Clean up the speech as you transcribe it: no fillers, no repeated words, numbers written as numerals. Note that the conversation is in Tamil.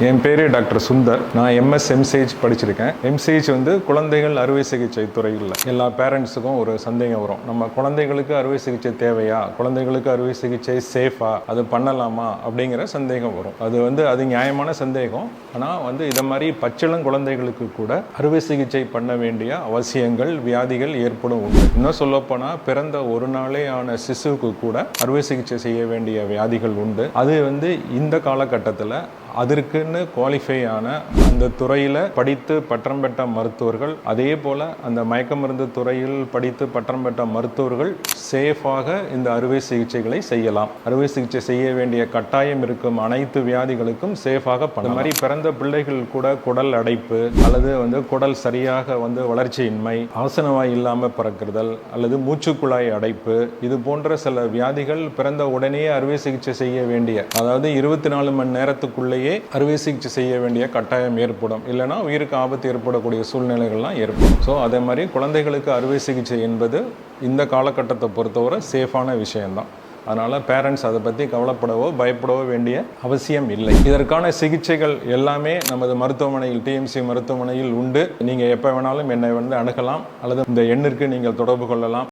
என் பேர் டாக்டர் சுந்தர். நான் எம்எஸ் எம்சிஹெச் படிச்சிருக்கேன். எம்சிஹெச் வந்து குழந்தைகள் அறுவை சிகிச்சை துறையில் எல்லா பேரண்ட்ஸுக்கும் ஒரு சந்தேகம் வரும். நம்ம குழந்தைகளுக்கு அறுவை சிகிச்சை தேவையா, குழந்தைகளுக்கு அறுவை சிகிச்சை சேஃபா, அது பண்ணலாமா அப்படிங்கிற சந்தேகம் வரும். அது நியாயமான சந்தேகம். ஆனால் இதை மாதிரி பச்சிளம் குழந்தைகளுக்கு கூட அறுவை சிகிச்சை பண்ண வேண்டிய அவசியங்கள், வியாதிகள் ஏற்படும் உண்டு. இன்னும் சொல்லப்போனால் பிறந்த ஒரு நாளே ஆன சிசுவுக்கு கூட அறுவை சிகிச்சை செய்ய வேண்டிய வியாதிகள் உண்டு. அது இந்த காலகட்டத்தில் அதற்குன்னு குவாலிஃபை ஆன அந்த துறையில் படித்து பட்டம் பெற்ற மருத்துவர்கள், அதே போல் அந்த மயக்க மருந்து துறையில் படித்து பட்டம் பெற்ற மருத்துவர்கள் சேஃபாக இந்த அறுவை சிகிச்சைகளை செய்யலாம். அறுவை சிகிச்சை செய்ய வேண்டிய கட்டாயம் இருக்கும் அனைத்து வியாதிகளுக்கும் சேஃபாக பண்ண மாதிரி பிறந்த பிள்ளைகள் கூட குடல் அடைப்பு அல்லது குடல் சரியாக வளர்ச்சியின்மை, ஆசனவாய் இல்லாமல் பிறக்குதல் அல்லது மூச்சுக்குழாய் அடைப்பு, இது போன்ற சில வியாதிகள் பிறந்த உடனே அறுவை சிகிச்சை செய்ய வேண்டிய, அதாவது 24 மணி நேரத்துக்குள்ளேயே அறுவை சிகிச்சை செய்ய வேண்டிய கட்டாயம் ஏற்படும். இல்லைனா உயிருக்கு ஆபத்து ஏற்படக்கூடிய சூழ்நிலைகள்லாம் ஏற்படும். ஸோ அதே மாதிரி குழந்தைகளுக்கு அறுவை சிகிச்சை என்பது இந்த காலகட்டத்தை பொறுத்தவரை சேஃபான விஷயம்தான். அதனால் பேரண்ட்ஸ் அதை பற்றி கவலைப்படவோ பயப்படவோ வேண்டிய அவசியம் இல்லை. இதற்கான சிகிச்சைகள் எல்லாமே நமது மருத்துவமனையில், டிஎம்சி மருத்துவமனையில் உண்டு. நீங்கள் எப்போ வேணாலும் என்னை அணுகலாம் அல்லது இந்த எண்ணிற்கு நீங்கள் தொடர்பு கொள்ளலாம்.